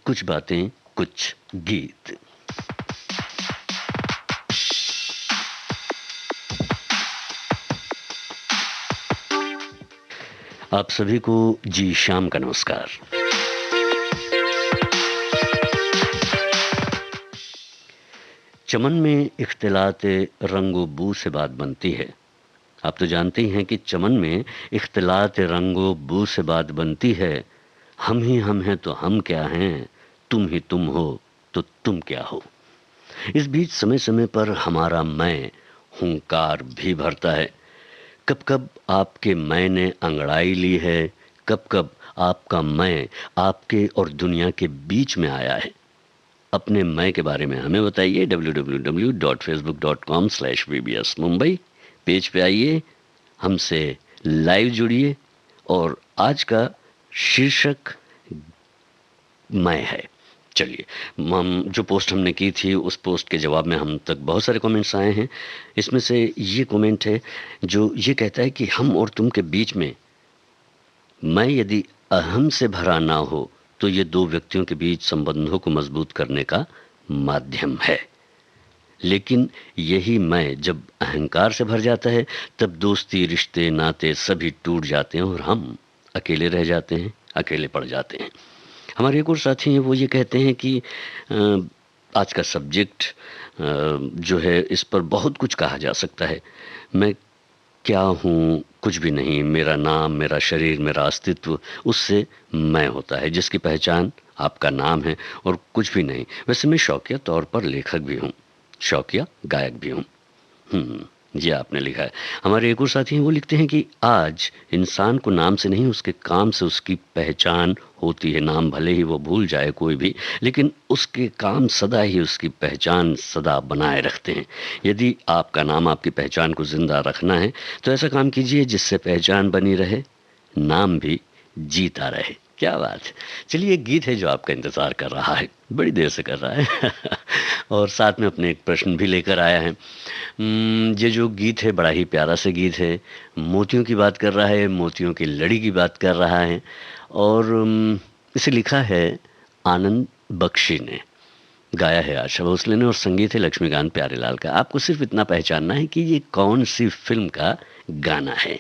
कुछ बातें, कुछ गीत। आप सभी को जी शाम का नमस्कार। चमन में इख्तिलात रंगो बू से बात बनती है। आप तो जानते ही हैं कि चमन में इख्तिलात रंगो बू से बात बनती है। हम ही हम हैं तो हम क्या हैं, तुम ही तुम हो तो तुम क्या हो। इस बीच समय समय पर हमारा मैं हुंकार भी भरता है। कब कब आपके मैं ने अंगड़ाई ली है, कब कब आपका मैं आपके और दुनिया के बीच में आया है। अपने मैं के बारे में हमें बताइए। www.facebook.com/vbs Mumbai पेज पे आइए, हमसे लाइव जुड़िए। और आज का शीर्षक मैं है। चलिए, हम जो पोस्ट हमने की थी उस पोस्ट के जवाब में हम तक बहुत सारे कमेंट्स आए हैं। इसमें से ये कमेंट है जो ये कहता है कि हम और तुम के बीच में मैं यदि अहम से भरा ना हो तो ये दो व्यक्तियों के बीच संबंधों को मजबूत करने का माध्यम है, लेकिन यही मैं जब अहंकार से भर जाता है तब दोस्ती, रिश्ते, नाते सभी टूट जाते हैं और हम अकेले रह जाते हैं, अकेले पड़ जाते हैं। हमारे एक और साथी हैं, वो ये कहते हैं कि आज का सब्जेक्ट जो है इस पर बहुत कुछ कहा जा सकता है। मैं क्या हूँ? कुछ भी नहीं। मेरा नाम, मेरा शरीर, मेरा अस्तित्व, उससे मैं होता है जिसकी पहचान आपका नाम है और कुछ भी नहीं। वैसे मैं शौकिया तौर पर लेखक भी हूँ, शौकिया गायक भी हूँ। ये आपने लिखा है। हमारे एक और साथी हैं, वो लिखते हैं कि आज इंसान को नाम से नहीं उसके काम से उसकी पहचान होती है। नाम भले ही वो भूल जाए कोई भी, लेकिन उसके काम सदा ही उसकी पहचान सदा बनाए रखते हैं। यदि आपका नाम आपकी पहचान को जिंदा रखना है तो ऐसा काम कीजिए जिससे पहचान बनी रहे, नाम भी जीता रहे। क्या बात है। चलिए, एक गीत है जो आपका इंतजार कर रहा है, बड़ी देर से कर रहा है और साथ में अपने एक प्रश्न भी लेकर आया है। ये जो गीत है बड़ा ही प्यारा सा गीत है। मोतियों की बात कर रहा है, मोतियों की लड़ी की बात कर रहा है और इसे लिखा है आनंद बख्शी ने, गाया है आशा भोसले ने और संगीत है लक्ष्मीकांत प्यारेलाल का। आपको सिर्फ इतना पहचानना है कि ये कौन सी फिल्म का गाना है।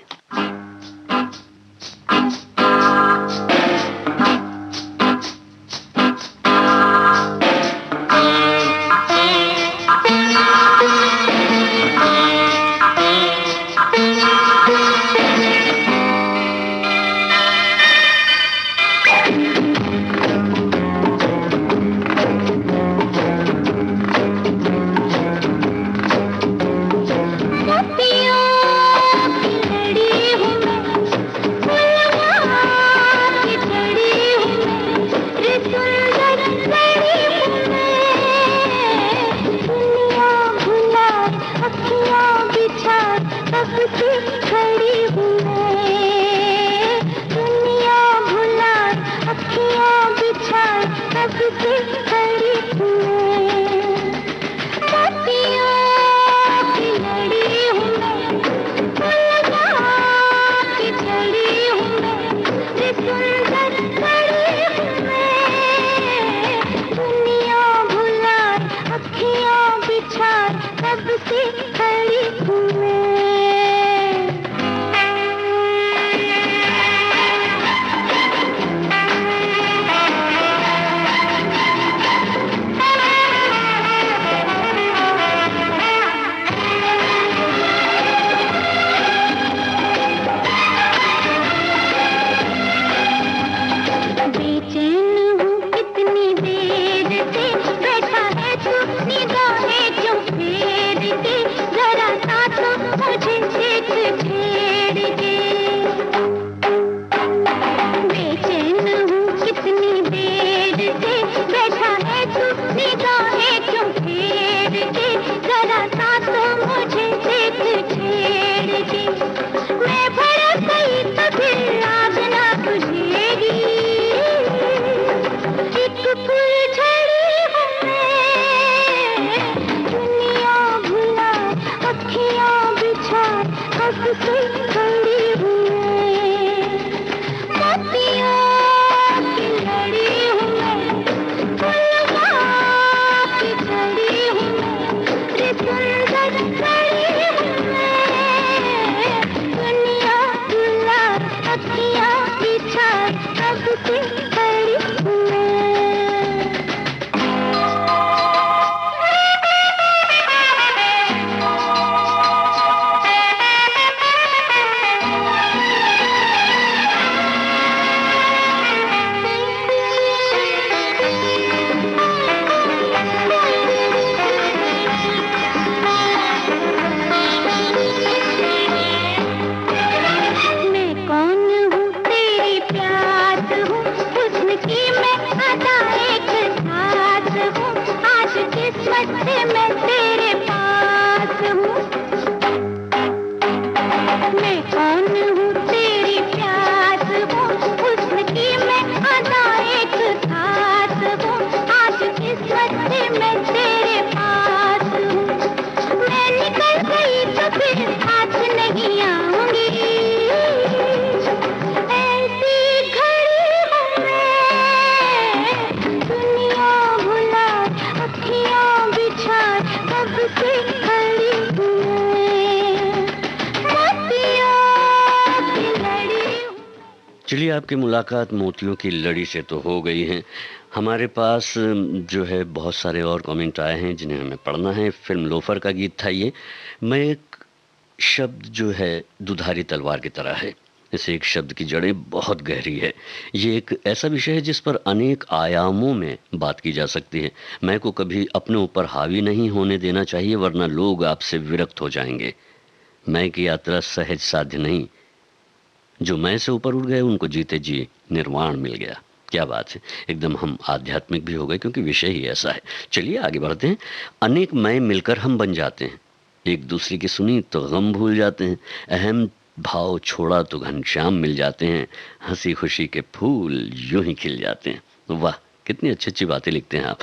हूँ, आज किस्मत से मैं तेरे पास हूँ। मैं निकल गई तो फिर हाथ नहीं आऊंगी, ऐसी घड़ी हूँ मैं, दुनिया भुला अखियाँ बिछाए कब से खड़ी हूँ मैं, मोतियों की लड़ी हूँ। चलिए, आपकी मुलाकात मोतियों की लड़ी से तो हो गई है। हमारे पास जो है बहुत सारे और कमेंट आए हैं जिन्हें हमें पढ़ना है। फिल्म लोफर का गीत था ये। मैं एक शब्द जो है दुधारी तलवार की तरह है। इस एक शब्द की जड़ें बहुत गहरी है। ये एक ऐसा विषय है जिस पर अनेक आयामों में बात की जा सकती है। मैं को कभी अपने ऊपर हावी नहीं होने देना चाहिए, वरना लोग आपसे विरक्त हो जाएंगे। मैं की यात्रा सहज साध्य नहीं, जो मैं से ऊपर उड़ गए उनको जीते जी निर्वाण मिल गया। क्या बात है, एकदम हम आध्यात्मिक भी हो गए क्योंकि विषय ही ऐसा है। चलिए आगे बढ़ते हैं। अनेक मैं मिलकर हम बन जाते हैं, एक दूसरे की सुनी तो गम भूल जाते हैं, अहम भाव छोड़ा तो घनश्याम मिल जाते हैं, हंसी खुशी के फूल यूं ही खिल जाते हैं। वाह, कितनी अच्छी अच्छी बातें लिखते हैं आप।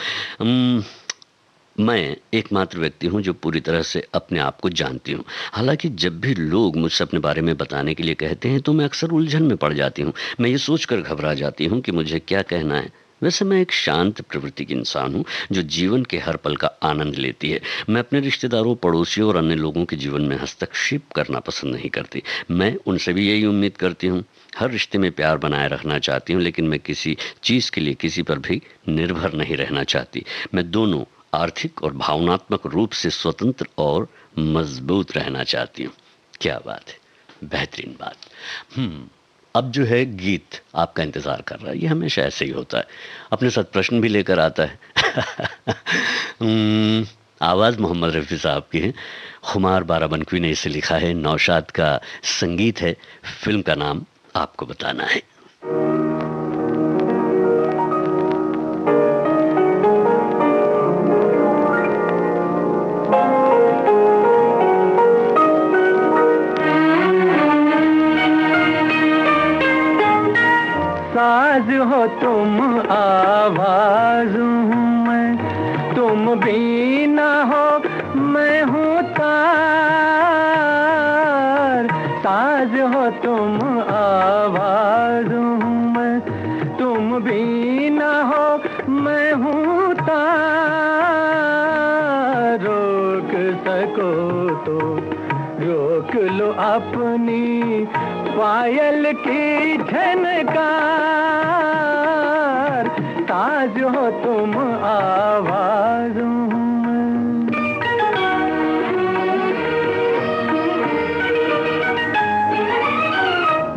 मैं एकमात्र व्यक्ति हूं जो पूरी तरह से अपने आप को जानती हूं। हालांकि जब भी लोग मुझसे अपने बारे में बताने के लिए कहते हैं तो मैं अक्सर उलझन में पड़ जाती हूं। मैं ये सोचकर घबरा जाती हूं कि मुझे क्या कहना है। वैसे मैं एक शांत प्रवृत्ति की इंसान हूं जो जीवन के हर पल का आनंद लेती है। मैं अपने रिश्तेदारों, पड़ोसियों और अन्य लोगों के जीवन में हस्तक्षेप करना पसंद नहीं करती। मैं उनसे भी यही उम्मीद करती हूँ। हर रिश्ते में प्यार बनाए रखना चाहती हूँ, लेकिन मैं किसी चीज़ के लिए किसी पर भी निर्भर नहीं रहना चाहती। मैं दोनों आर्थिक और भावनात्मक रूप से स्वतंत्र और मजबूत रहना चाहती हूँ। क्या बात है, बेहतरीन बात। अब जो है गीत आपका इंतजार कर रहा है। ये हमेशा ऐसे ही होता है, अपने साथ प्रश्न भी लेकर आता है। आवाज़ मोहम्मद रफ़ी साहब की है। खुमार बाराबंकी ने इसे लिखा है। नौशाद का संगीत है। फिल्म का नाम आपको बताना है। साज हो तुम, आवाज हूँ मैं, तुम बीना हो मैं हूँ तार। साज हो तुम, आवाज हूँ मैं, तुम बीना हो मैं हूँ तार। रोक सको तो रोक लो अपनी पायल की झनकार। ताज हो तुम, आवाज हूँ मैं।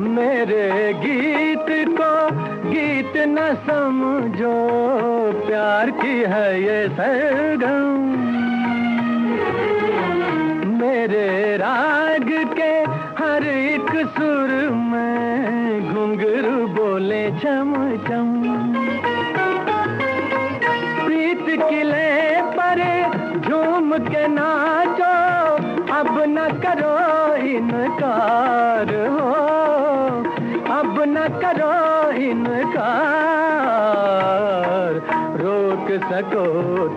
मेरे गीत को गीत न समझो, प्यार की है ये सरगम। मेरे राग के हर एक सुर में घुंघरू बोले चम चम। प्रीत किले पर झूम के नाचो, अब न करो इनकार हो, अब न करो इनकार। रोक सको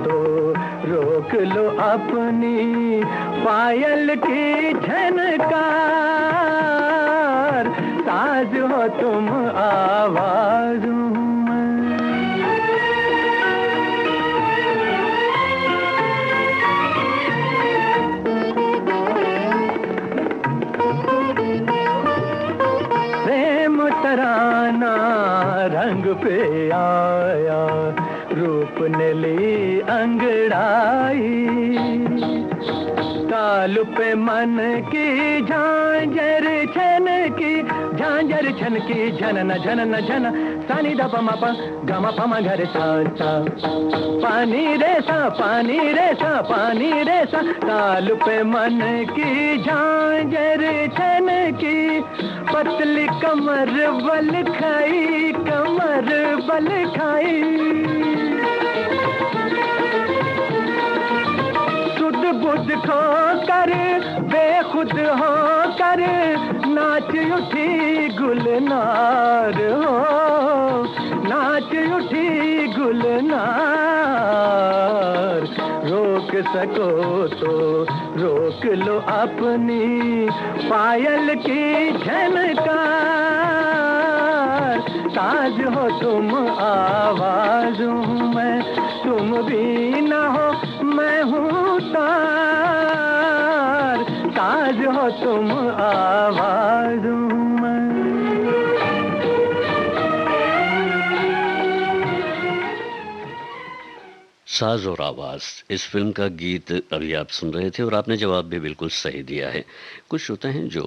तो रोक लो अपनी पायल की झनकार। साज हो तुम, आवाज हूँ मैं। प्रेम तराना रंग पे आया, रूप ने ली अंगड़ाई। ताल पे मन की झांझर छन की, झांझर छन की, झनन झनन झन। सानी दा पमा पा गमा पमा घर सा सा। पानी रे सा, पानी रे सा, पानी रे सा। ताल पे मन की झांझर छन की, पतली कमर बल खाई, कमर बल खाई। सुध बुध खो कर बेखुद हो कर, नाच उठी गुलनार हो, नाच उठी गुल अपना, रोक सको तो रोक लो अपनी पायल की झनकार। साज हो तुम, आवाज हूँ मैं, तुम भी न हो मैं हूँ तार। साज हो तुम, आवाज हूँ मैं। साज और आवाज, इस फिल्म का गीत अभी आप सुन रहे थे और आपने जवाब भी बिल्कुल सही दिया है। कुछ होते हैं जो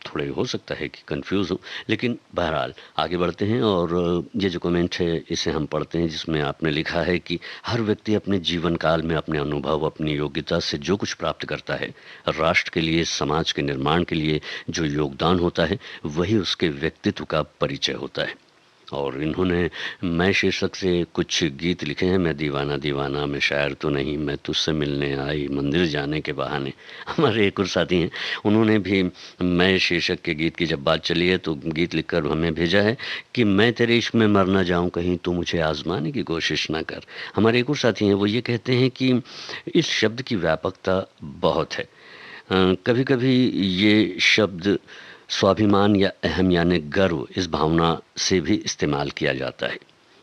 थोड़े हो सकता है कि कंफ्यूज हो, लेकिन बहरहाल आगे बढ़ते हैं और ये जो कमेंट है इसे हम पढ़ते हैं, जिसमें आपने लिखा है कि हर व्यक्ति अपने जीवन काल में अपने अनुभव, अपनी योग्यता से जो कुछ प्राप्त करता है, राष्ट्र के लिए, समाज के निर्माण के लिए जो योगदान होता है, वही उसके व्यक्तित्व का परिचय होता है। और इन्होंने मैं शीर्षक से कुछ गीत लिखे हैं। मैं दीवाना दीवाना, मैं शायर तो नहीं, मैं तुझसे मिलने आई मंदिर जाने के बहाने। हमारे एक और साथी हैं, उन्होंने भी मैं शीर्षक के गीत की जब बात चली है तो गीत लिखकर हमें भेजा है कि मैं तेरे इश्क में मर ना जाऊं कहीं, तू मुझे आजमाने की कोशिश ना कर। हमारे एक और साथी हैं, वो ये कहते हैं कि इस शब्द की व्यापकता बहुत है। कभी कभी ये शब्द स्वाभिमान या अहम यानी गर्व, इस भावना से भी इस्तेमाल किया जाता है।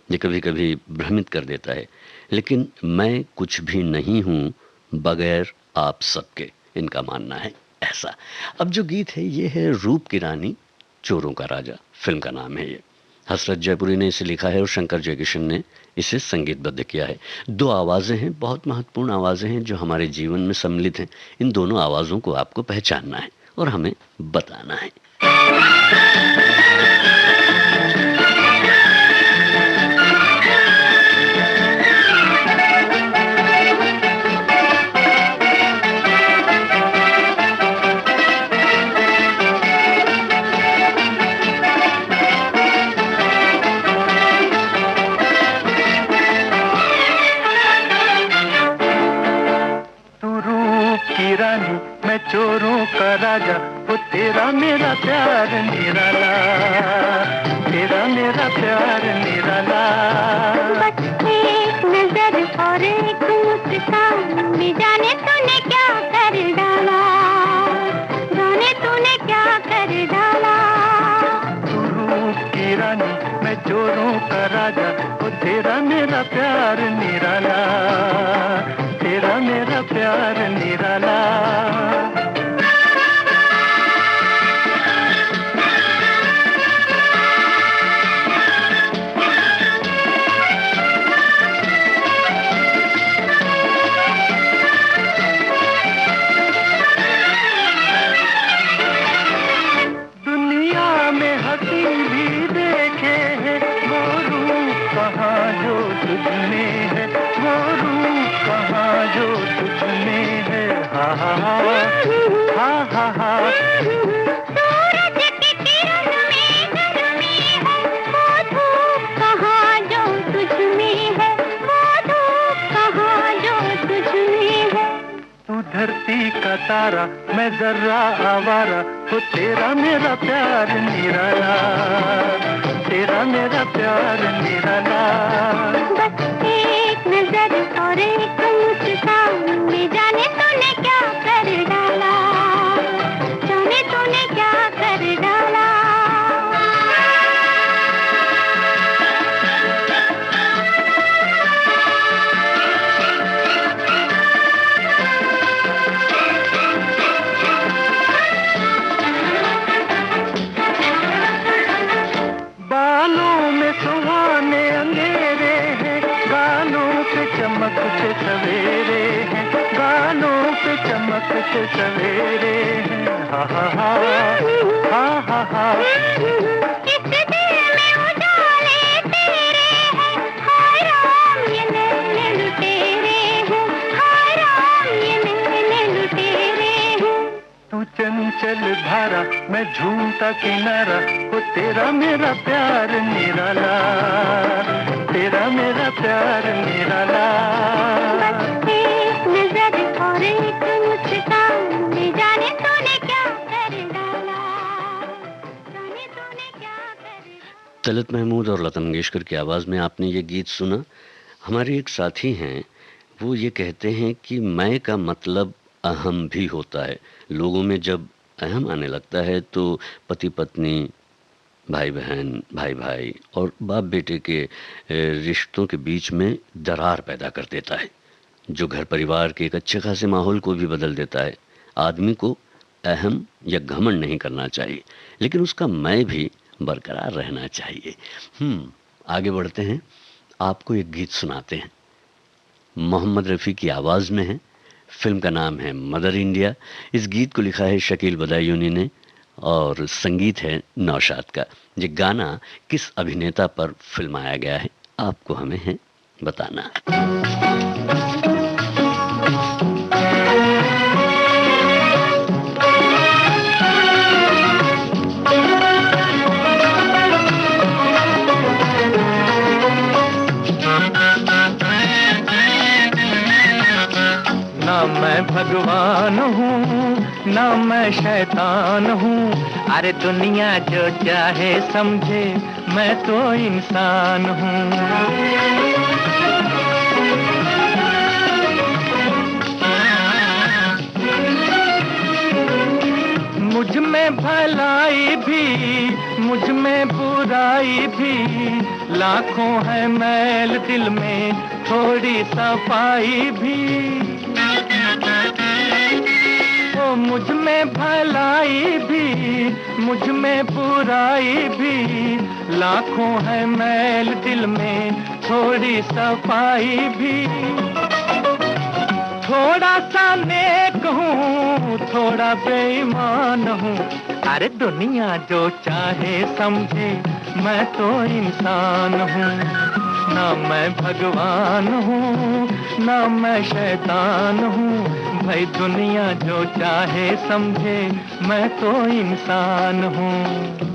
ये कभी कभी भ्रमित कर देता है। लेकिन मैं कुछ भी नहीं हूँ बगैर आप सबके, इनका मानना है ऐसा। अब जो गीत है ये है रूप की रानी चोरों का राजा, फिल्म का नाम है ये। हसरत जयपुरी ने इसे लिखा है और शंकर जयकिशन ने इसे संगीतबद्ध किया है। दो आवाज़ें हैं, बहुत महत्वपूर्ण आवाज़ें हैं जो हमारे जीवन में सम्मिलित हैं। इन दोनों आवाज़ों को आपको पहचानना है और हमें बताना है। मैं चोरों का राजा, वो तेरा मेरा प्यार निराला, तेरा मेरा प्यार निराला। बस एक नजर और एक मुस्कान में जाने तूने क्या कर डाला, जाने तूने क्या कर डाला। तू रूप की रानी, मैं चोरों का राजा, वो तेरा मेरा प्यार निराला, तेरा मेरा प्यार निराला। दुनिया में हंसी भी देखे हैं, वो रूप कहाँ जो तुझ में है, वो रूप कहाँ जो तुझ में है। हा हा हा हा हा हा। सूरज की किरण में गर्मी है, वो धूप कहाँ जो तुझ में है, वो धूप कहाँ जो तुझ में है। तू धरती का तारा, मैं जर्रा आवारा, वो तेरा मेरा प्यार निराला, तेरा मेरा प्यार निराला। बस एक नजर और एक मुस्कान में जाने तूने क्या कर डाला, जाने तूने क्या कर डाला। बालों में सुहाने अंधेरे हैं, गालों पे चमक से सवेरे हैं, गालों पे चमक से सवेरे हैं। हा हा हा हा हा हा। इस दिल में उजाले तेरे हैं, हाय राम ये नैने लुटेरे हैं, हाय राम ये नैने लुटेरे हैं। तू चंचल धारा, मैं झूमता किनारा, वो तेरा मेरा प्यार निराला, तेरा मेरा प्यार निराला। बस एक नजर और एक मुस्कान में जाने तूने क्या कर डाला, जाने तूने क्या कर डाला। तलत महमूद और लता मंगेशकर की आवाज़ में आपने ये गीत सुना। हमारे एक साथी हैं, वो ये कहते हैं कि मैं का मतलब अहम भी होता है। लोगों में जब अहम आने लगता है तो पति पत्नी, भाई बहन, भाई भाई और बाप बेटे के रिश्तों के बीच में दरार पैदा कर देता है, जो घर परिवार के एक अच्छे खासे माहौल को भी बदल देता है। आदमी को अहम या घमंड नहीं करना चाहिए, लेकिन उसका मैं भी बरकरार रहना चाहिए। आगे बढ़ते हैं, आपको एक गीत सुनाते हैं। मोहम्मद रफ़ी की आवाज़ में है, फिल्म का नाम है मदर इंडिया। इस गीत को लिखा है शकील बदायूनी ने और संगीत है नौशाद का। ये गाना किस अभिनेता पर फिल्माया गया है, आपको हमें है बताना। ना मैं भगवान हूँ ना मैं शैतान हूँ, अरे दुनिया जो चाहे समझे मैं तो इंसान हूँ। मुझ में भलाई भी मुझ में बुराई भी, लाखों है मैल दिल में थोड़ी सफाई भी। ओ मुझ में भलाई भी मुझ में बुराई भी, लाखों है मैल दिल में थोड़ी सफाई भी। थोड़ा सा नेक हूँ थोड़ा बेईमान हूँ, अरे दुनिया जो चाहे समझे मैं तो इंसान हूँ। ना मैं भगवान हूँ ना मैं शैतान हूँ, भाई दुनिया जो चाहे समझे मैं तो इंसान हूँ।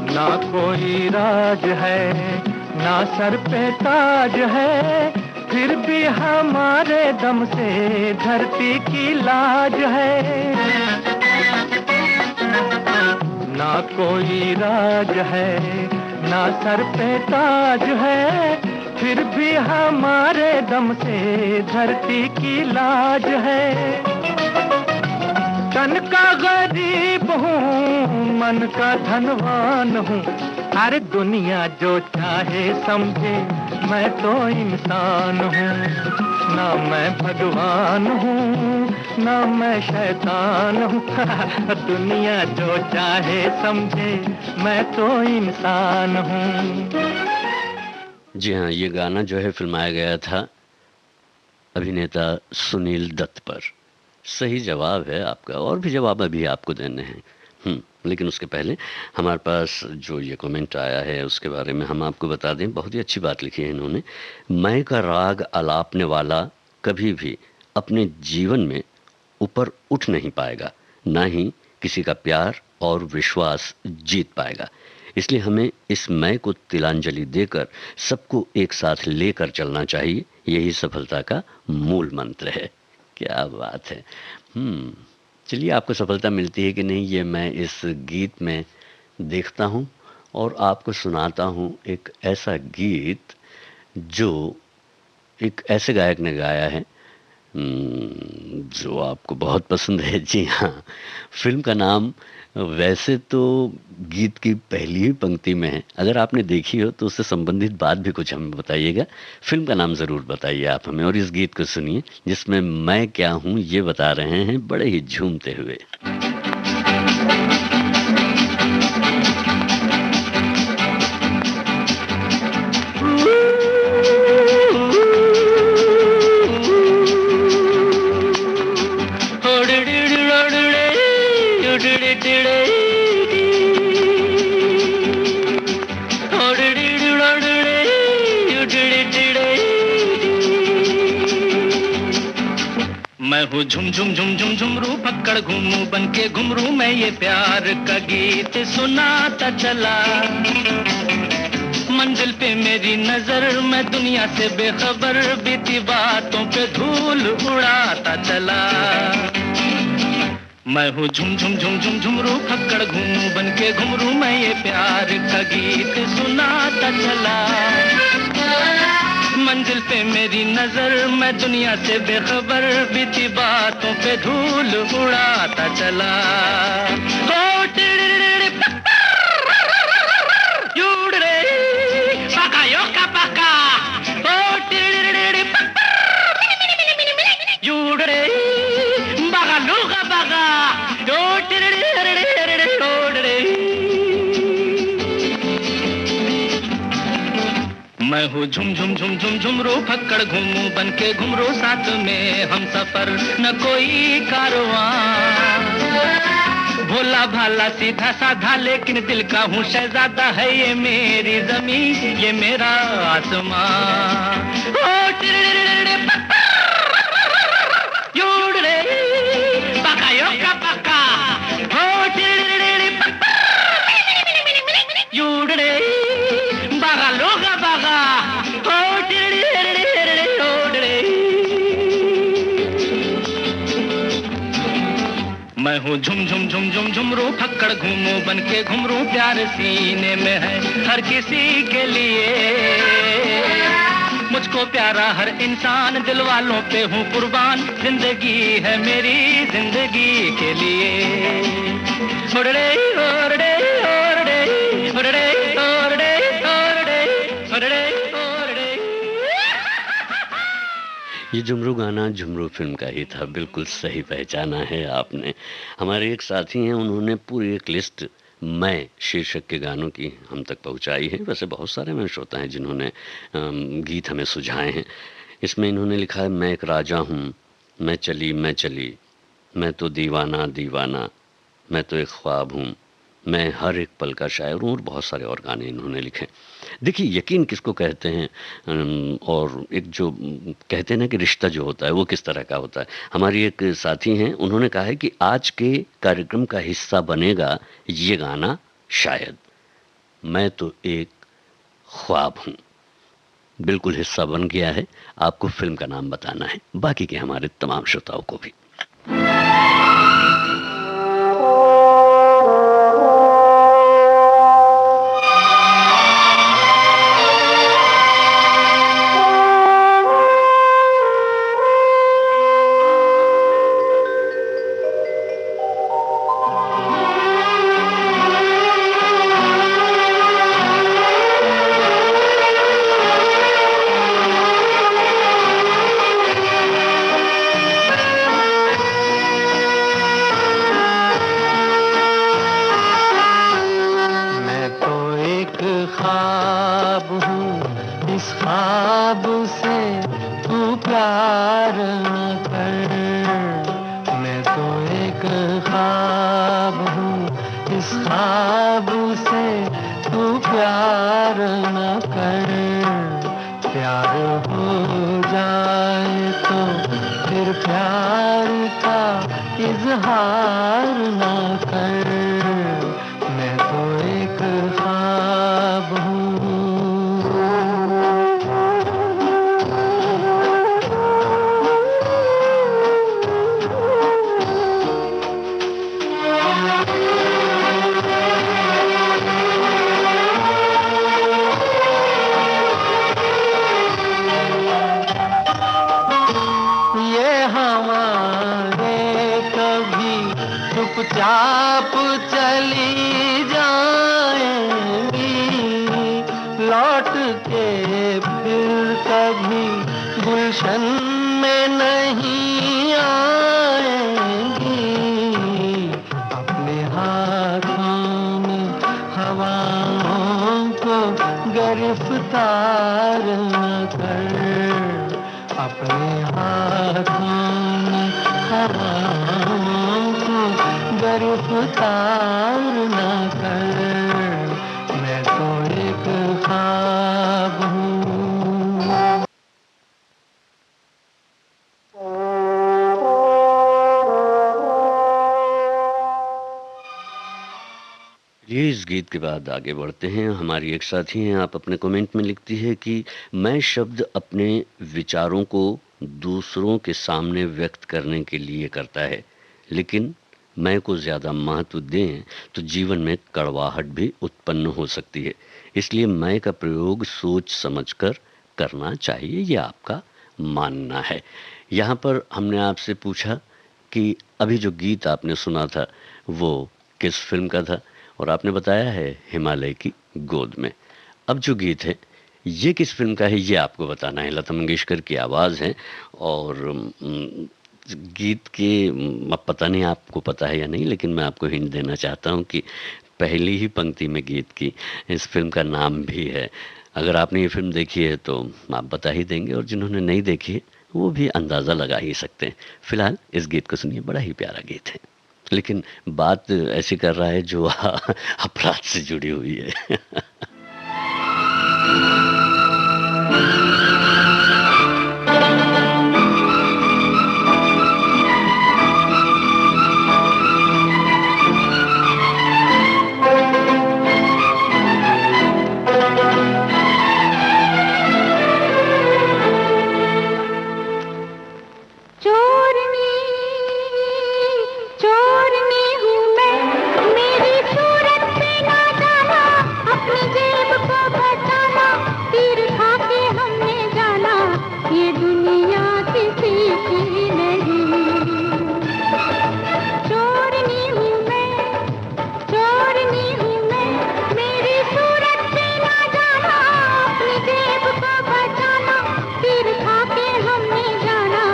ना कोई राज है ना सर पे ताज है, फिर भी हमारे दम से धरती की लाज है। ना कोई राज है ना सर पे ताज है, फिर भी हमारे दम से धरती की लाज है। तन का गरीब हूँ मन का धनवान हूँ, अरे दुनिया जो चाहे समझे मैं तो इंसान हूँ। ना मैं भगवान हूँ ना मैं शैतान हूँ, दुनिया जो चाहे समझे मैं तो इंसान हूँ। जी हाँ, ये गाना जो है फिल्माया गया था अभिनेता सुनील दत्त पर। सही जवाब है आपका, और भी जवाब अभी आपको देने हैं। लेकिन उसके पहले हमारे पास जो ये कमेंट आया है उसके बारे में हम आपको बता दें। बहुत ही अच्छी बात लिखी है इन्होंने। मैं का राग अलापने वाला कभी भी अपने जीवन में ऊपर उठ नहीं पाएगा, ना ही किसी का प्यार और विश्वास जीत पाएगा। इसलिए हमें इस मैं को तिलांजलि देकर सबको एक साथ लेकर चलना चाहिए। यही सफलता का मूल मंत्र है। क्या बात है। चलिए, आपको सफलता मिलती है कि नहीं ये मैं इस गीत में देखता हूँ और आपको सुनाता हूँ एक ऐसा गीत जो एक ऐसे गायक ने गाया है जो आपको बहुत पसंद है। जी हाँ, फिल्म का नाम वैसे तो गीत की पहली ही पंक्ति में है। अगर आपने देखी हो तो उससे संबंधित बात भी कुछ हमें बताइएगा। फिल्म का नाम ज़रूर बताइए आप हमें, और इस गीत को सुनिए जिसमें मैं क्या हूँ ये बता रहे हैं बड़े ही झूमते हुए। मैं हूँ झुम झुम झुम झुम झुमरू पकड़ घूमू बन के घुमरू, मैं ये प्यार का गीत सुनाता चला। मंजिल पे मेरी नजर मैं दुनिया से बेखबर बीती बातों पे धूल उड़ाता चला। मैं हूँ झुम झुम झुम झुम झुमरू फक्कड़ घूमू बन के घुमरू, मैं ये प्यार का गीत सुनाता चला। मंजिल पे मेरी नजर, मैं दुनिया से बेखबर, बीती बातों पे धूल उड़ाता चला। ओ टिड़िड़िड़ि युड़ रे पका यो का पका, ओ टिड़िड़िड़ि युड़ रे बगा लूगा बगा, ओ टिड़िड़िड़ि उड़ रे। मैं हूँ झुम झुम झुम झुम झुमरू फक्कड़ घूमू बन के घुमरू, साथ में हम सफर न कोई कारवां। भोला भाला सीधा साधा लेकिन दिल का हूँ शहजादा, है ये मेरी जमीन ये मेरा आसमां। ओ टिड़िड़िड़ि युड़ रे पका यो का पका, ओ टिड़िड़िड़ि युड़ रे बगा लोगा बगा, ओ टिड़िड़िड़ि उड़ रे। मैं हूँ झुम झुम झुम झुम झुमरू फक्कड़ घूमू बन के घुमरू, प्यार सीने में है हर किसी के लिए। मुझको प्यारा हर इंसान, दिल वालों पे हूँ कुर्बान, जिंदगी है मेरी जिंदगी के लिए। उड़ड़े उड़ड़े उड़ड़े उड़ड़े उड़ड़े उड़ड़े उड़ड़े उड़ड़े। ये झुमरू गाना झुमरू फिल्म का ही था, बिल्कुल सही पहचाना है आपने। हमारे एक साथी हैं, उन्होंने पूरी एक लिस्ट मैं शीर्षक के गानों की हम तक पहुंचाई है। वैसे बहुत सारे मैं श्रोता हैं जिन्होंने गीत हमें सुझाए हैं। इसमें इन्होंने लिखा है, मैं एक राजा हूँ, मैं चली, मैं तो दीवाना दीवाना, मैं तो एक ख्वाब हूँ, मैं हर एक पल का शायर हूँ, और बहुत सारे और गाने इन्होंने लिखे। देखिए, यकीन किसको कहते हैं, और एक जो कहते हैं ना कि रिश्ता जो होता है वो किस तरह का होता है। हमारी एक साथी हैं, उन्होंने कहा है कि आज के कार्यक्रम का हिस्सा बनेगा ये गाना शायद, मैं तो एक ख्वाब हूँ। बिल्कुल हिस्सा बन गया है। आपको फिल्म का नाम बताना है, बाकी के हमारे तमाम श्रोताओं को भी। चुपचाप चली जाएंगी, लौट के फिर कभी गुलशन में नहीं आएंगी। अपने हाथों में हवाओं को गिरफ्तार न कर, अपने हाथों में हवाओं को गिरफ्तार न कर, मैं तो एक ख्वाब हूँ। ये इस गीत के बाद आगे बढ़ते हैं। हमारी एक साथी हैं, आप अपने कमेंट में लिखती है कि मैं शब्द अपने विचारों को दूसरों के सामने व्यक्त करने के लिए करता है, लेकिन मैं को ज़्यादा महत्व दें तो जीवन में कड़वाहट भी उत्पन्न हो सकती है। इसलिए मैं का प्रयोग सोच समझकर करना चाहिए, ये आपका मानना है। यहाँ पर हमने आपसे पूछा कि अभी जो गीत आपने सुना था वो किस फिल्म का था, और आपने बताया है हिमालय की गोद में। अब जो गीत है ये किस फिल्म का है ये आपको बताना है। लता मंगेशकर की आवाज़ है, और गीत के अब पता नहीं आपको पता है या नहीं, लेकिन मैं आपको हिंट देना चाहता हूँ कि पहली ही पंक्ति में गीत की इस फिल्म का नाम भी है। अगर आपने ये फिल्म देखी है तो आप बता ही देंगे, और जिन्होंने नहीं देखी है वो भी अंदाज़ा लगा ही सकते हैं। फिलहाल इस गीत को सुनिए, बड़ा ही प्यारा गीत है, लेकिन बात ऐसी कर रहा है जो अपराध से जुड़ी हुई है। चोरनी चोरनी हूँ मैं, मेरी सूरत पे ना जाना, अपनी जेब को बचाना, तीर खा के हमने जाना, ये दुनिया किसी की नहीं। चोरनी हूँ मैं, चोरनी हूँ मैं, मेरी सूरत पे ना जाना, अपनी जेब को बचाना, तीर खा के हमने जाना,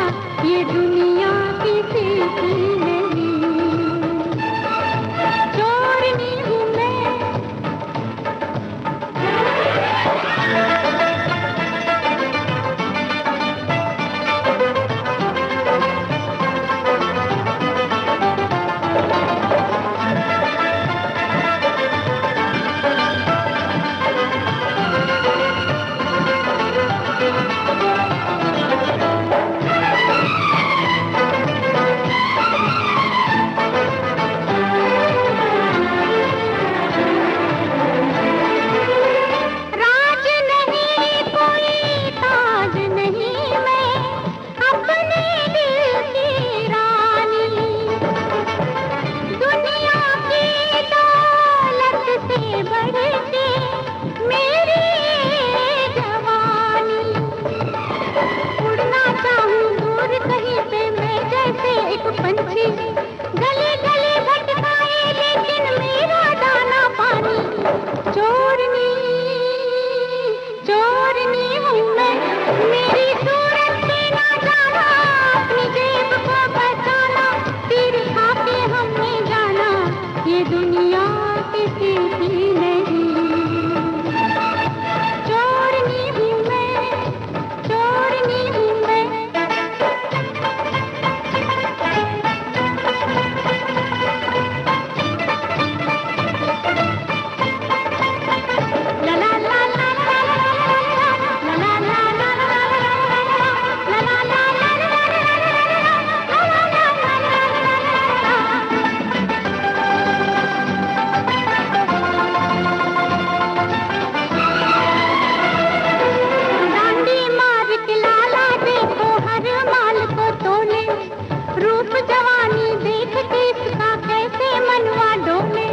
ये दुनिया किसी की नहीं। चोरनी हूँ मैं। राज नहीं कोई ताज नहीं, मैं अपने दिल की रानी, दुनिया की दौलत से बढ़ के मेरी जवानी, उड़ना चाहूँ दूर कहीं पे मैं जैसे एक पंछी, गले गले भटकाए लेकिन मेरा दाना पानी। चोरनी चोरनी हूँ मैं, मेरी सूरत पे ना जाना, अपनी जेब को बचाना, तीर खा के हमने जाना, ये दुनिया किसी की नहीं। चोरनी हूँ मैं, चोरनी हूँ मैं। ला ला ला ला ला ला ला ला ला ला ला डांडी मार के लाला देखो हर माल को तोले, रूप जवानी देख के इसका कैसे मनवा डोले,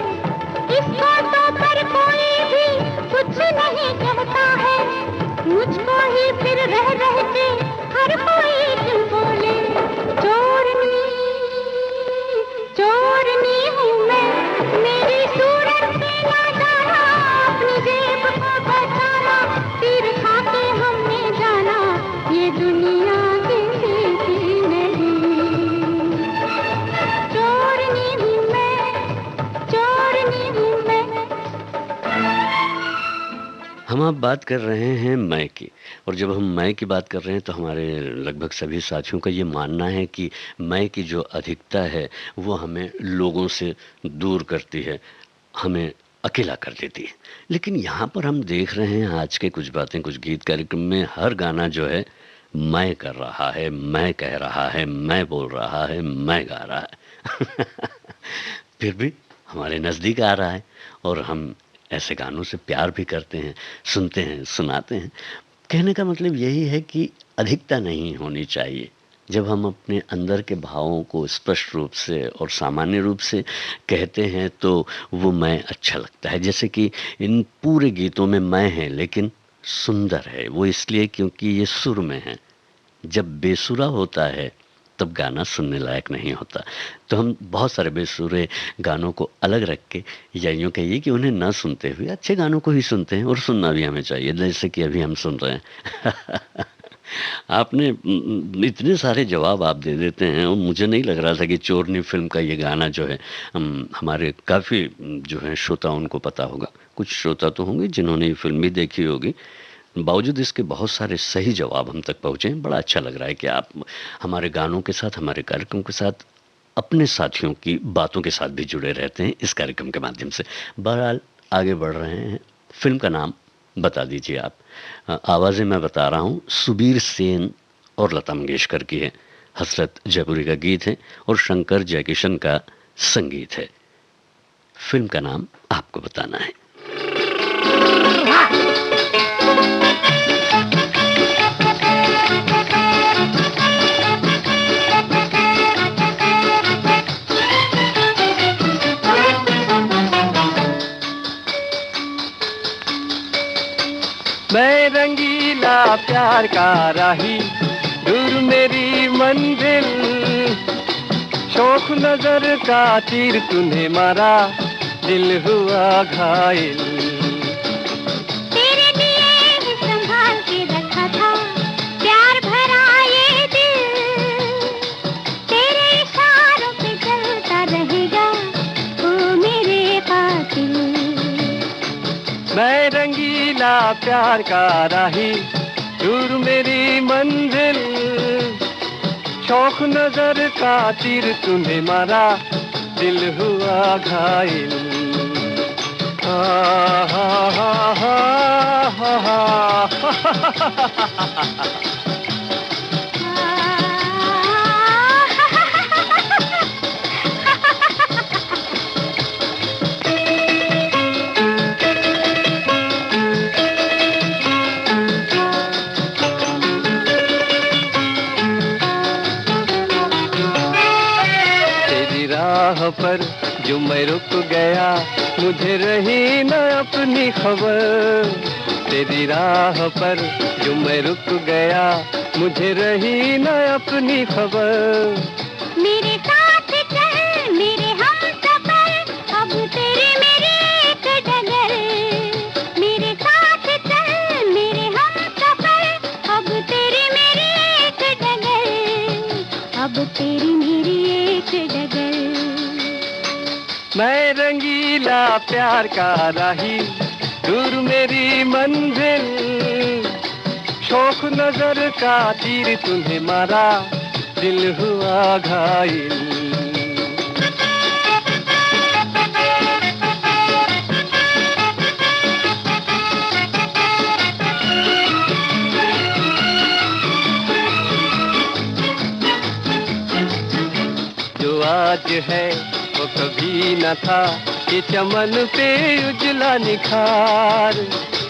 इसको तो पर कोई भी कुछ नहीं कहता है, मुझको ही फिर रह रह के हर कोई क्यों बोले। चोरनी चोरनी हूँ मैं, मेरी सूरत पे ना जाना, अपनी जेब को बचाना, तीर खा के हमने जाना, ये दुनिया किसी की नहीं। चोरनी हूँ मैं, चोरनी हूँ मैं। हम अब बात कर रहे हैं मैं की, और जब हम मैं की बात कर रहे हैं तो हमारे लगभग सभी साथियों का ये मानना है कि मैं की जो अधिकता है वो हमें लोगों से दूर करती है, हमें अकेला कर देती है। लेकिन यहाँ पर हम देख रहे हैं आज के कुछ बातें कुछ गीत कार्यक्रम में हर गाना जो है मैं कर रहा है, मैं कह रहा है, मैं बोल रहा है, मैं गा रहा है। फिर भी हमारे नज़दीक आ रहा है, और हम ऐसे गानों से प्यार भी करते हैं, सुनते हैं, सुनाते हैं। कहने का मतलब यही है कि अधिकता नहीं होनी चाहिए, जब हम अपने अंदर के भावों को स्पष्ट रूप से और सामान्य रूप से कहते हैं तो वो मैं अच्छा लगता है। जैसे कि इन पूरे गीतों में मैं है, लेकिन सुंदर है वो इसलिए क्योंकि ये सुर में है। जब बेसुरा होता है तब गाना सुनने लायक नहीं होता। तो हम बहुत सारे बेसुरे गानों को अलग रख के, या यूँ कहिए कि उन्हें ना सुनते हुए अच्छे गानों को ही सुनते हैं, और सुनना भी हमें चाहिए, जैसे कि अभी हम सुन रहे हैं। आपने इतने सारे जवाब आप दे देते हैं, और मुझे नहीं लग रहा था कि चोरनी फिल्म का ये गाना जो है हमारे काफ़ी जो है श्रोता उनको पता होगा। कुछ श्रोता तो होंगे जिन्होंने ये फिल्म भी देखी होगी। बावजूद इसके बहुत सारे सही जवाब हम तक पहुँचे हैं। बड़ा अच्छा लग रहा है कि आप हमारे गानों के साथ, हमारे कार्यक्रम के साथ, अपने साथियों की बातों के साथ भी जुड़े रहते हैं इस कार्यक्रम के माध्यम से। बहरहाल आगे बढ़ रहे हैं। फिल्म का नाम बता दीजिए आप। आवाज़ें मैं बता रहा हूँ, सुबीर सेन और लता मंगेशकर की है, हसरत जयपुरी का गीत है और शंकर जयकिशन का संगीत है। फिल्म का नाम आपको बताना है। मैं रंगीला प्यार का राही, दूर मेरी मंजिल, शौक नजर का तीर तूने मारा, दिल हुआ घायल। तेरे लिए ही संभाल के रखा था प्यार भरा ये दिल, तेरे इशारों पे चलता रहेगा ओ मेरे कातिल। मैं रंगीला प्यार का राही, दूर मेरी मंजिल, शौक नजर का तीर तूने मारा, दिल हुआ घायल। हा हा हा हा हा हा। पर जो मैं रुक गया, मुझे रही न अपनी खबर। तेरी राह पर जो मैं रुक गया, मुझे रही न अपनी खबर। मेरे साथ चल मेरे हमसफर, अब तेरी मेरी एक डगर। मेरे साथ चल मेरे हमसफर, अब तेरी मेरी एक डगर। अब तेरी मेरी एक डगर। मैं रंगीला प्यार का राही, दूर मेरी मंजिल, शौक नजर का तीर तुम्हें मारा, दिल हुआ घायल। जो आज है वो कभी न था, ये चमन पे उजला निखार।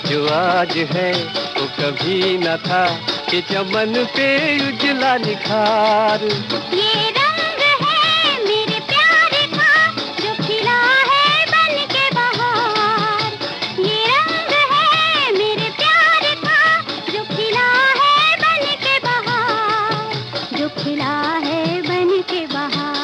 जो आज है वो कभी न था, ये चमन पे उजला निखार। ये रंग है मेरे प्यार का, जो खिला है बन के बहार। ये रंग है मेरे प्यार का, जो खिला है बन के बहार। जो खिला है बन के बहार।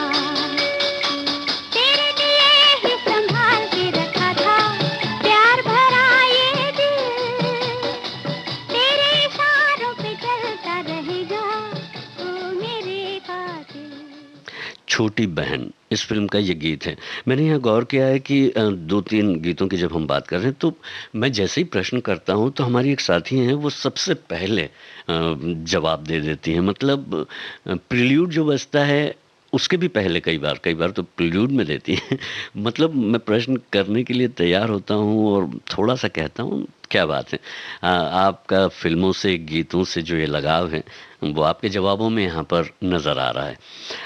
छोटी बहन इस फिल्म का ये गीत है। मैंने यहाँ गौर किया है कि दो तीन गीतों की जब हम बात कर रहे हैं, तो मैं जैसे ही प्रश्न करता हूँ तो हमारी एक साथी हैं, वो सबसे पहले जवाब दे देती हैं। मतलब प्रिल्यूड जो बजता है उसके भी पहले कई बार तो प्रिल्यूड में देती हैं। मतलब मैं प्रश्न करने के लिए तैयार होता हूँ और थोड़ा सा कहता हूँ, क्या बात है। आपका फिल्मों से, गीतों से जो ये लगाव है वो आपके जवाबों में यहाँ पर नज़र आ रहा है।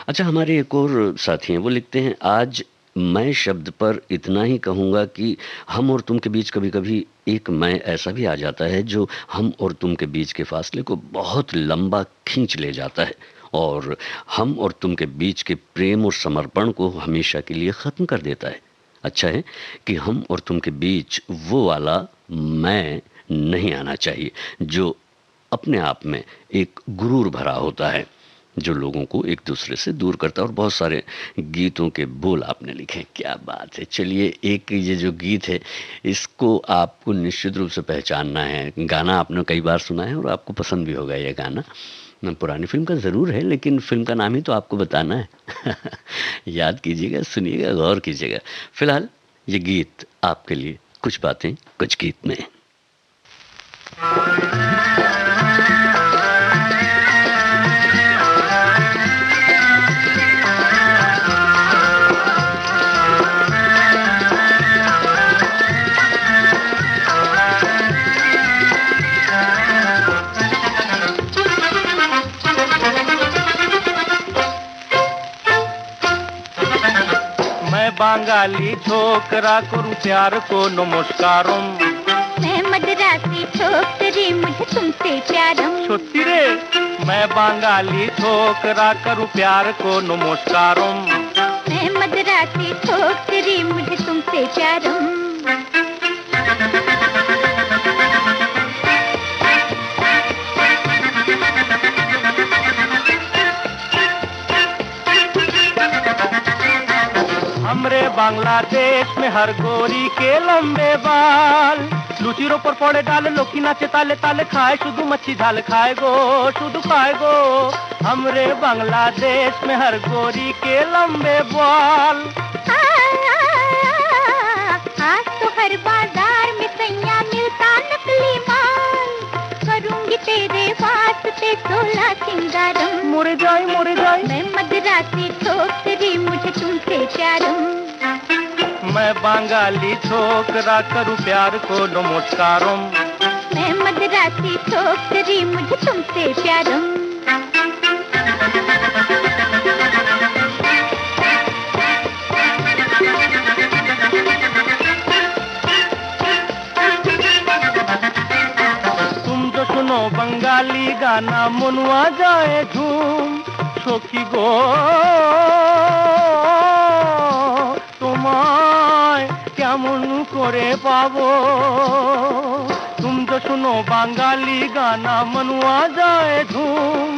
अच्छा, हमारे एक और साथी हैं, वो लिखते हैं, आज मैं शब्द पर इतना ही कहूँगा कि हम और तुम के बीच कभी कभी एक मैं ऐसा भी आ जाता है जो हम और तुम के बीच के फासले को बहुत लंबा खींच ले जाता है और हम और तुम के बीच के प्रेम और समर्पण को हमेशा के लिए ख़त्म कर देता है। अच्छा है कि हम और तुम के बीच वो वाला मैं नहीं आना चाहिए जो अपने आप में एक गुरूर भरा होता है, जो लोगों को एक दूसरे से दूर करता है। और बहुत सारे गीतों के बोल आपने लिखे, क्या बात है। चलिए, एक ये जो गीत है इसको आपको निश्चित रूप से पहचानना है। गाना आपने कई बार सुना है और आपको पसंद भी होगा ये गाना। पुरानी फिल्म का ज़रूर है, लेकिन फिल्म का नाम ही तो आपको बताना है। याद कीजिएगा, सुनिएगा, गौर कीजिएगा। फिलहाल ये गीत आपके लिए, कुछ बातें कुछ गीत में। बांगाली छोकरा करूं प्यार को नमस्कारम। मैं मद्रासी छोकरी मुझे तुमसे प्यारम। छोटी रे, मैं बांगाली छोकरा करूं प्यार को नमस्कारम। मैं मद्रासी छोकरी मुझे तुमसे प्यारम। हमरे बांग्लादेश में हर गोरी के लंबे बाल, लुचिरो पर पड़े डाल, लोकी नाचे ताले ताले, खाए शुद्ध मच्छी झाल, खाए गो शुद्ध खाए गो। हमरे बांग्लादेश में हर गोरी के लंबे बाल। आज तो हर बाजार में सैया मिलता नकली माल, करूंगी तेरे वास्ते 16 सिंगारम। मोरे जाए मैं मद्रासी छोकरी मुझे तुमसे प्यारम। मैं बांगाली छोकरा करूं प्यार को नमस्कारम। मैं मद्रासी छोकरी मुझे तुमसे प्यारम। तुम जो सुनो बंगाली गाना मनुआ जाए झूम, सखी गो তোমায় কেমন করে পাবো। तुम जो सुनो बांगाली गाना मनुआ जाए धूम।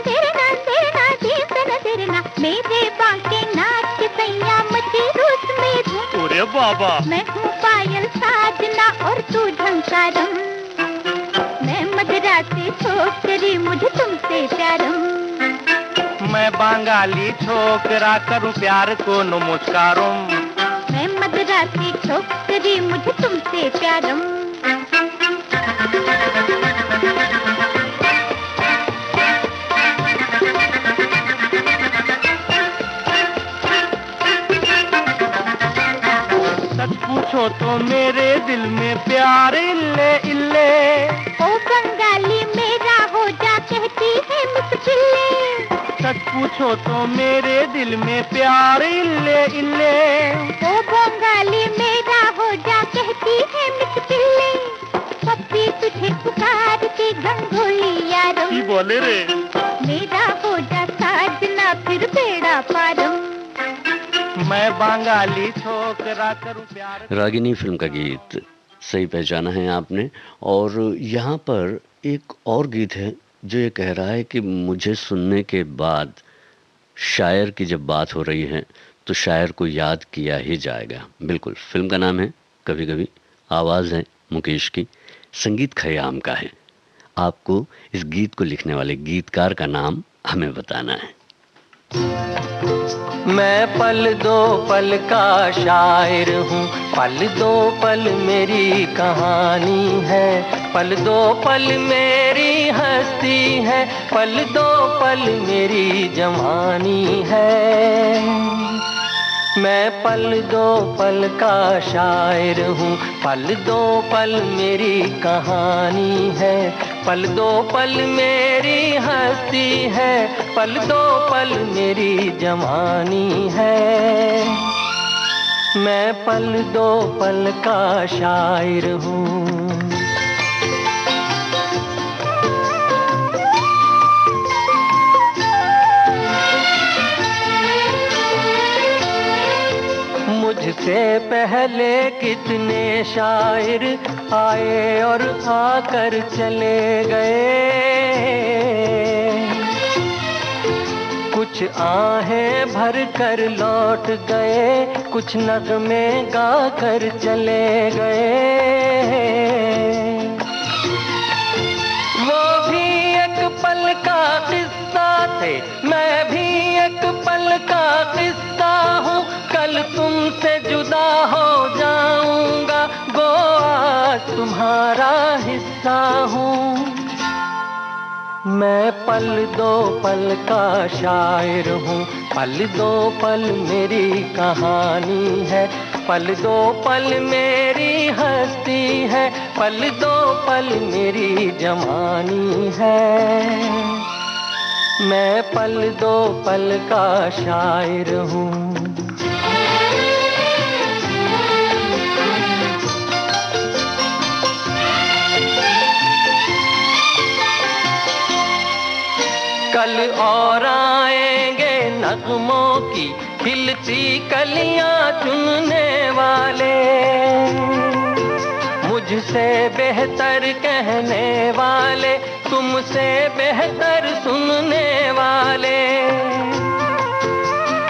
तेरना तेरना मेरे बांके नाच के सैया मची रूस में धूम। अरे बाबा, मैं हूँ पायल साजना और तू झंकारम। मैं मद्रासी छोकरी मुझे तुमसे प्यारम। मैं बांगाली छोकरा करूं प्यार को नमस्कारम। मैं मद्रासी छोकरी मुझे तुमसे प्यारम। सच पूछो तो मेरे दिल में प्यार इल्ले इल्ले। ओ बंगाली मेरा हो जा कहती है मुस्किले। सच पूछो तो मेरे दिल में प्यार इल्ले इल्ले। ओ बंगाली मेरा हो जा कहती है मुस्किले। पप्पी तुझे पुकारती गंगोली यारम। की बोले रे, मेरा हो जा साजना फिर बेड़ा पारम। मैं बांगाली छोकरा करूं प्यार। रागिनी फिल्म का गीत सही पहचाना है आपने। और यहाँ पर एक और गीत है जो ये कह रहा है कि मुझे सुनने के बाद शायर की जब बात हो रही है तो शायर को याद किया ही जाएगा। बिल्कुल, फिल्म का नाम है कभी कभी, आवाज़ है मुकेश की, संगीत खयाम का है। आपको इस गीत को लिखने वाले गीतकार का नाम हमें बताना है। मैं पल दो पल का शायर हूँ, पल दो पल मेरी कहानी है, पल दो पल मेरी हस्ती है, पल दो पल मेरी जवानी है। मैं पल दो पल का शायर हूँ, पल दो पल मेरी कहानी है, पल दो पल मेरी हस्ती है, पल दो पल मेरी जवानी है। मैं पल दो पल का शायर हूँ। मुझसे पहले कितने शायर आए और आकर चले गए, कुछ आहें भर कर लौट गए, कुछ नगमे गा कर चले गए। वो भी एक पल का किस्सा थे, मैं भी एक पल का किस्सा हूँ, कल तुमसे जुदा हो जाऊंगा, गो आज तुम्हारा हिस्सा हूँ। मैं पल दो पल का शायर हूँ, पल दो पल मेरी कहानी है, पल दो पल मेरी हस्ती है, पल दो पल मेरी जवानी है। मैं पल दो पल का शायर हूँ। कल और आएंगे नगमों की खिलती कलियां चुनने वाले, मुझसे बेहतर कहने वाले, तुमसे बेहतर सुनने वाले।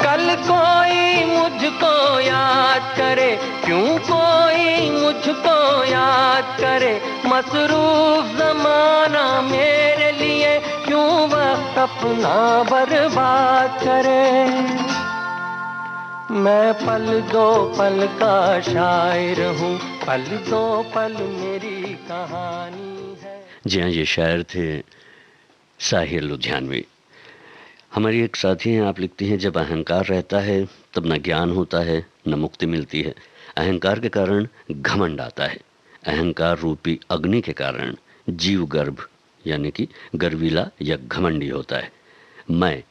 कल कोई मुझको याद करे, क्यों कोई मुझको याद करे, मसरूफ ज़माना मेरे लिए क्यों वक्त अपना बर्बाद करे। मैं पल दो पल का शायर हूँ, पल दो पल मेरी कहानी है। जी हाँ, ये शायर थे साहिर लुधियानवी। हमारी एक साथी हैं, आप लिखती हैं, जब अहंकार रहता है तब न ज्ञान होता है न मुक्ति मिलती है। अहंकार के कारण घमंड आता है, अहंकार रूपी अग्नि के कारण जीव गर्भ यानी कि गर्वीला या घमंडी होता है। मैं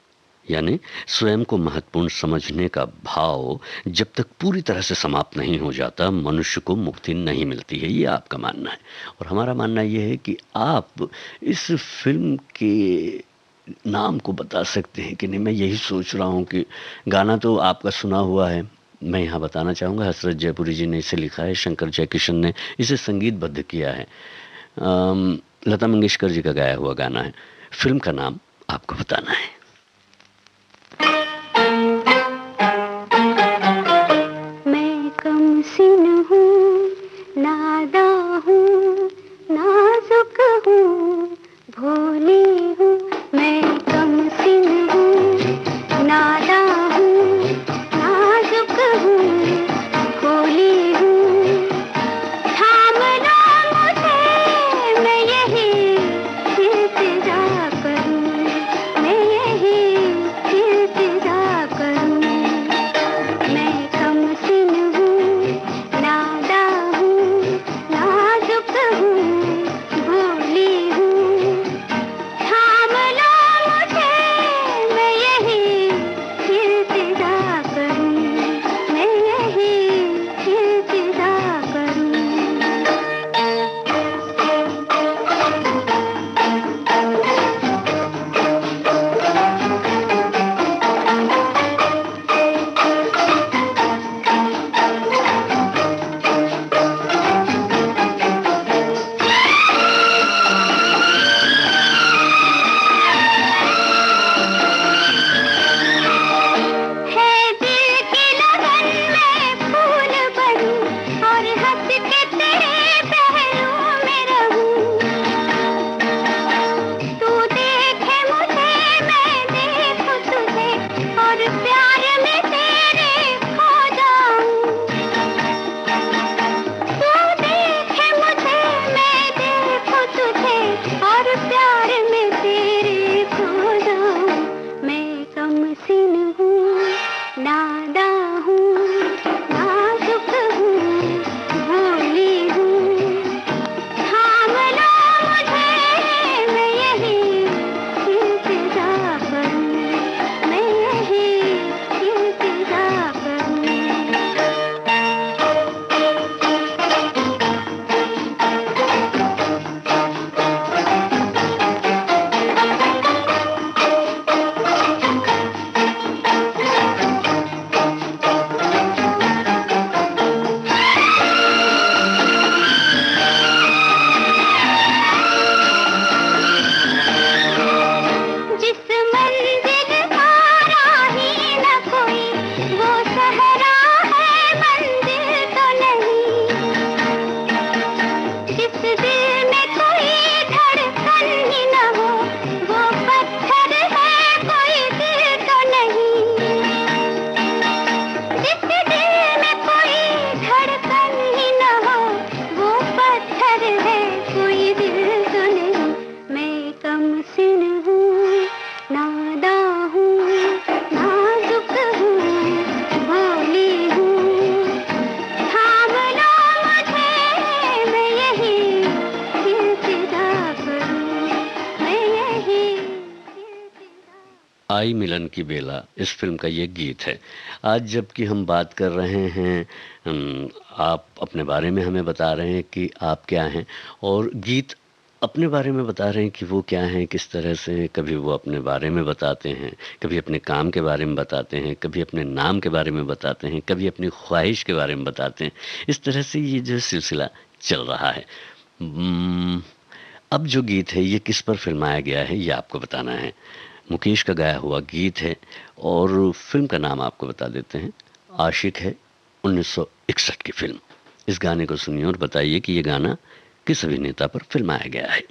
यानी स्वयं को महत्वपूर्ण समझने का भाव जब तक पूरी तरह से समाप्त नहीं हो जाता, मनुष्य को मुक्ति नहीं मिलती है। ये आपका मानना है, और हमारा मानना ये है कि आप इस फिल्म के नाम को बता सकते हैं कि नहीं। मैं यही सोच रहा हूँ कि गाना तो आपका सुना हुआ है, मैं यहाँ बताना चाहूँगा, हसरत जयपुरी जी ने इसे लिखा है, शंकर जयकिशन ने इसे संगीतबद्ध किया है, लता मंगेशकर जी का गाया हुआ गाना है। फिल्म का नाम आपको बताना है। मैं कमसिन हूँ, नादा हूँ, नाजुक हूँ, भोली हूँ। मैं कमसिन हूँ, नादा हूँ, नाजुक हूँ, भोली हूँ। थाम लो मुझे, मैं यही इल्तिजा करूँ, मैं यही जिस दिल में कोई धड़कन ही न हो, वो पत्थर है, कोई दिल तो नहीं। मैं कमसिन हूँ, नादां हूँ, नाजुक हूँ, भोली हूँ। थाम लो मुझे, मैं यही इल्तिजा करूँ, मैं यही इल्तिजा। आई मिलन की बेला इस फिल्म का ये गीत है। आज जबकि हम बात कर रहे हैं, आप अपने बारे में हमें बता रहे हैं कि आप क्या हैं, और गीत अपने बारे में बता रहे हैं कि वो क्या हैं, किस तरह से। कभी वो अपने बारे में बताते हैं, कभी अपने काम के बारे में बताते हैं, कभी अपने नाम के बारे में बताते हैं, कभी अपनी ख्वाहिश के बारे में बताते हैं। इस तरह से ये जो सिलसिला चल रहा है। अब जो गीत है ये किस पर फिल्माया गया है ये आपको बताना है। मुकेश का गाया हुआ गीत है और फिल्म का नाम आपको बता देते हैं, आशिक है, 1961 की फिल्म। इस गाने को सुनिए और बताइए कि ये गाना किस अभिनेता पर फिल्माया गया है।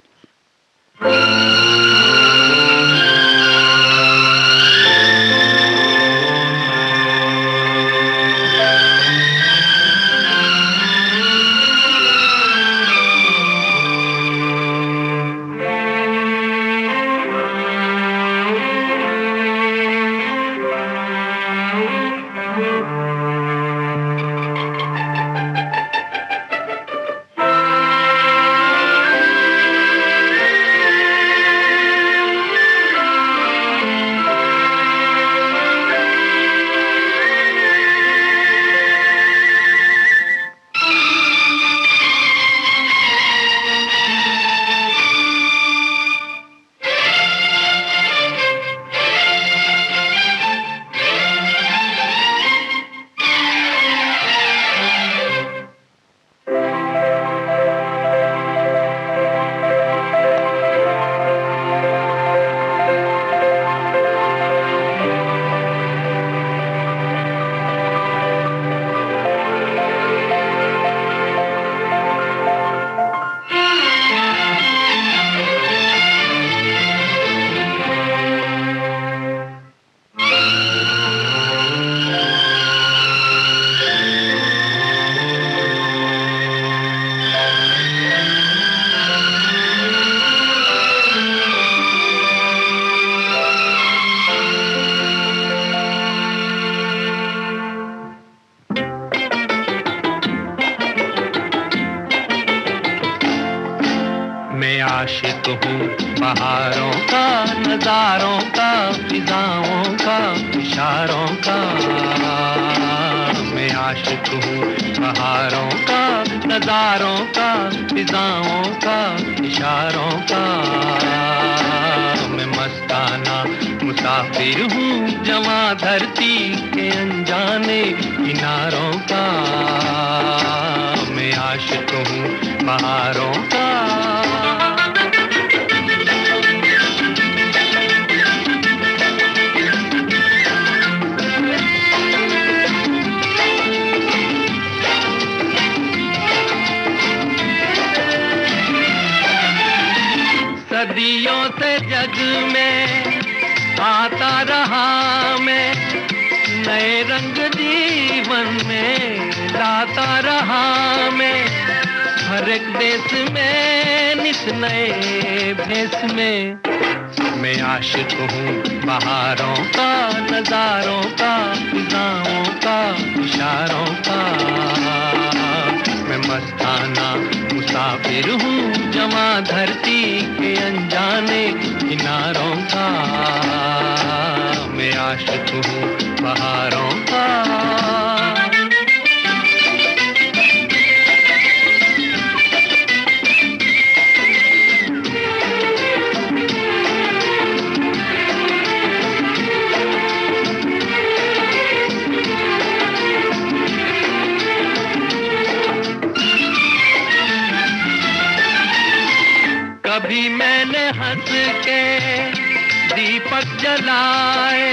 आशिक हूँ बहारों का, नजारों का, फिजाओं का, इशारों का। मैं आशिक हूँ बहारों का, नजारों का, फिजाओं का, इशारों का। मैं मस्ताना मुसाफिर हूँ जवां धरती के अनजाने किनारों का। मैं आशिक हूँ बहारों का। सदियों से जग में आता रहा मैं, नए रंग जीवन में लाता रहा मैं। हर एक देश में नित नए भेष में। मैं आशिक हूँ बहारों का, नजारों का, फिजाओं का, इशारों का। मैं मस्ताना मुसाफिर हूँ जवां धरती के अनजाने किनारों का। मैं आशिक हूँ बहारों का। कभी मैंने हंस के दीपक जलाए,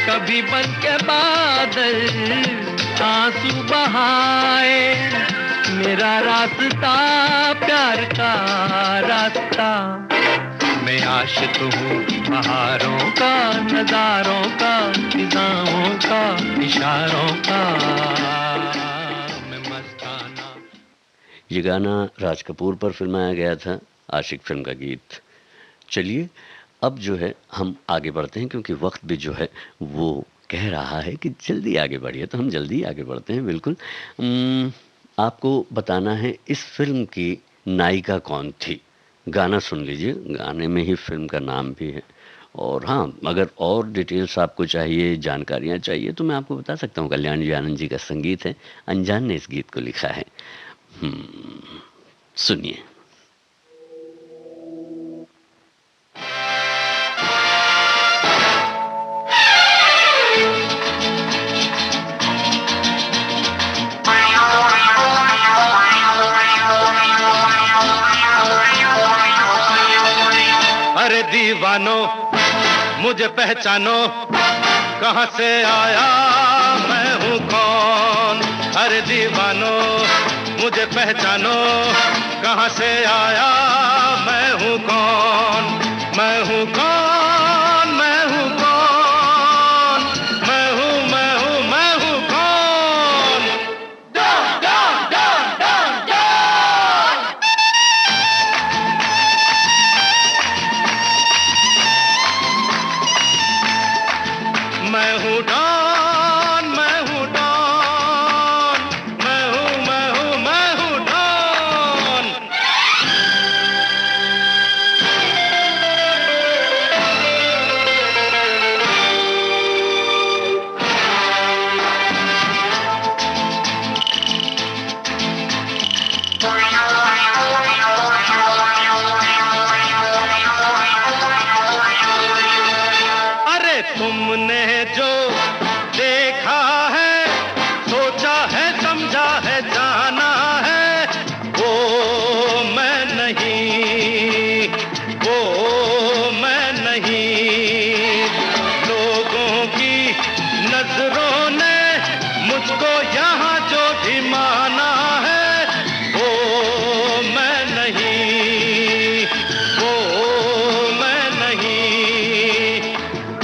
कभी बन के बादल आंसू बहाए। मेरा रास्ता प्यार का रास्ता। मैं आशिक हूँ बहारों का, नजारों का, फिजाओं का, इशारों का, मैं मस्ताना। ये गाना राज कपूर पर फिल्माया गया था, आशिक फिल्म का गीत। चलिए अब जो है हम आगे बढ़ते हैं, क्योंकि वक्त भी जो है वो कह रहा है कि जल्दी आगे बढ़िए, तो हम जल्दी आगे बढ़ते हैं। बिल्कुल आपको बताना है इस फिल्म की नायिका कौन थी। गाना सुन लीजिए, गाने में ही फिल्म का नाम भी है। और हाँ, अगर और डिटेल्स आपको चाहिए, जानकारियाँ चाहिए, तो मैं आपको बता सकता हूँ। कल्याण जी आनंद जी का संगीत है, अनजान ने इस गीत को लिखा है। सुनिए। अरे दीवानो मुझे पहचानो, कहाँ से आया मैं हूँ कौन। अरे दीवानो मुझे पहचानो, कहाँ से आया मैं हूँ कौन। मैं हूँ कौन, मैं हूँ कौन, मैं हूँ, मैं हूँ, मैं हूँ कौन। Don Don Don Don Don. मैं हूँ डॉन, मैं हूँ डॉन, मैं हूँ, मैं हूँ, मैं हूँ डॉन। अरे तुमने जो देखा है, सोचा है, समझा है, जाना है, वो मैं नहीं, वो मैं नहीं। लोगों की नजरों ने मुझको यहाँ जो भी माना है, वो मैं नहीं, वो मैं नहीं।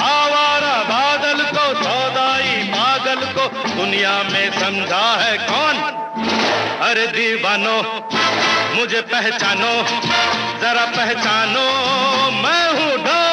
आवारा बादल को, सौदाई पागल को दुनिया में समझा है कौन। अरे दीवानो मुझे पहचानो, जरा पहचानो, मैं हूँ डॉन।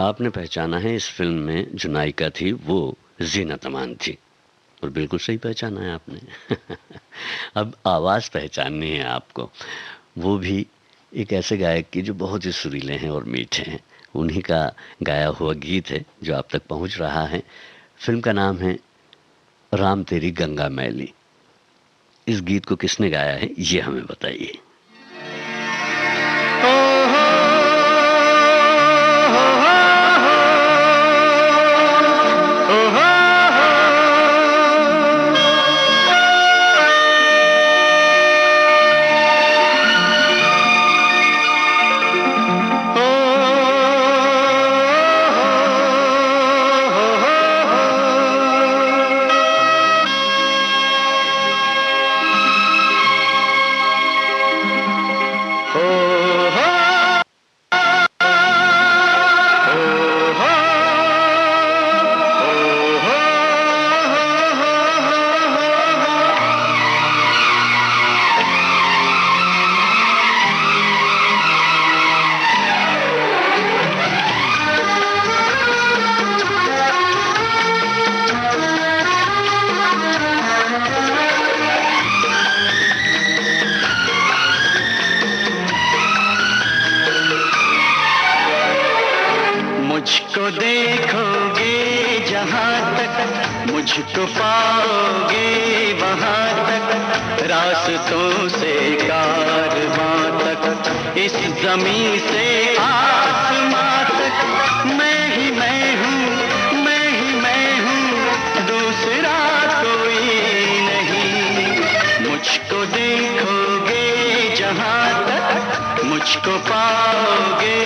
आपने पहचाना है, इस फिल्म में जो नायिका थी वो जीनत अमान थी। और बिल्कुल सही पहचाना है आपने। अब आवाज़ पहचाननी है आपको, वो भी एक ऐसे गायक की जो बहुत ही सुरीले हैं और मीठे हैं। उन्हीं का गाया हुआ गीत है जो आप तक पहुंच रहा है। फिल्म का नाम है राम तेरी गंगा मैली। इस गीत को किसने गाया है ये हमें बताइए। मुझको देखोगे जहाँ तक, मुझको पाओगे वहाँ तक, रास्तों से कारवां तक, इस जमीन से आसमां तक, मैं ही मैं हूँ, मैं ही जहाँ तक मुझको पाओगे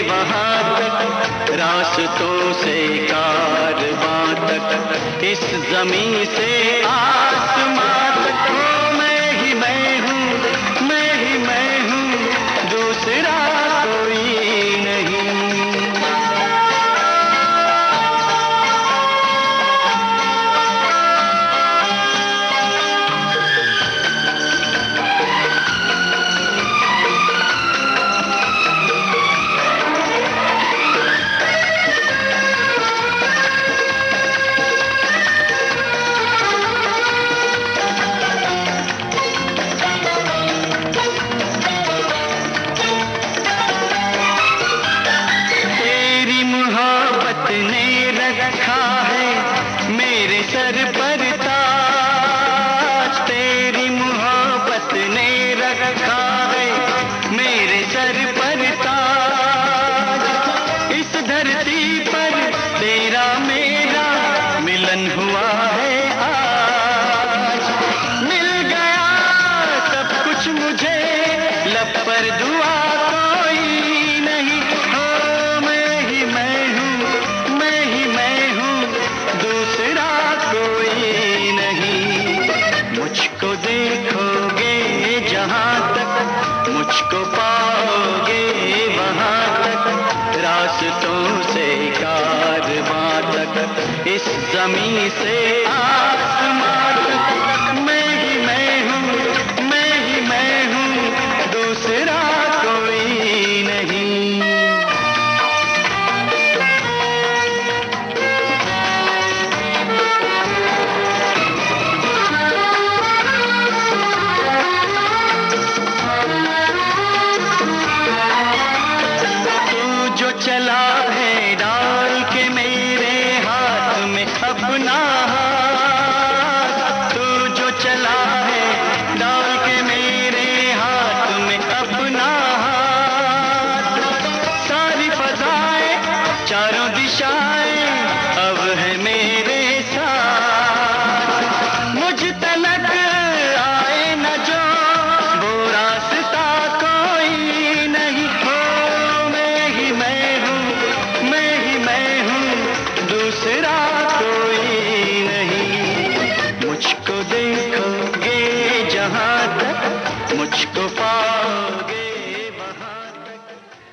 वहाँ तक, रास्तों से कारवां तक, इस जमीन से आसमां तक, ओ मैं ही मैं हूँ, मैं ही मैं हूँ, दूसरा कोई नहीं। रखा है मेरे सर पर ताज, तेरी मोहब्बत ने रखा है मेरे सर पर ताज, इस धरती पर तेरा मेरा मिलन हुआ है आज, मिल गया सब कुछ मुझे, लब पर दुआ कोई नहीं, हो मैं ही मैं हूँ, मैं ही मैं हूँ, दूसरा कोई नहीं। मुझको देखोगे जहाँ तक, मुझको पाओगे वहाँ तक, रास्तों से कारवां तक, इस जमीन से आसमां तक, मैं ही मैं हूँ, मैं ही मैं हूँ, दूसरा कोई नहीं। चला है डाल के मेरे हाथ में अपना हाथ, तू जो चला है डाल के मेरे हाथ में अपना हाथ, सारी फजाएं चारों दिशाएं अब है मेरे साथ, मुझ तलक आए न जो वो रास्ता कोई नहीं, हो मैं ही मैं हूँ, मैं ही मैं हूँ, दूसरा कोई नहीं। मुझको देखोगे जहाँ तक, मुझको पाओगे वहाँ तक,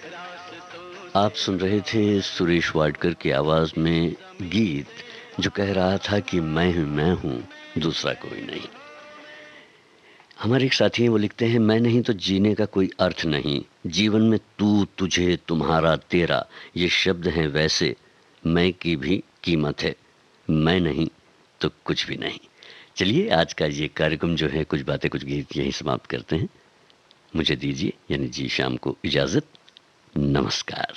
रास्तों से। आप सुन रहे थे सुरेश वाडकर की आवाज में गीत जो कह रहा था कि मैं हूँ, दूसरा कोई नहीं। हमारे एक साथी हैं, वो लिखते हैं, मैं नहीं तो जीने का कोई अर्थ नहीं, जीवन में तू, तुझे, तुम्हारा, तेरा, ये शब्द हैं वैसे, मैं की भी कीमत है, मैं नहीं तो कुछ भी नहीं। चलिए आज का ये कार्यक्रम जो है, कुछ बातें कुछ गीत, यहीं समाप्त करते हैं। मुझे दीजिए यानी जी शाम को इजाजत। नमस्कार।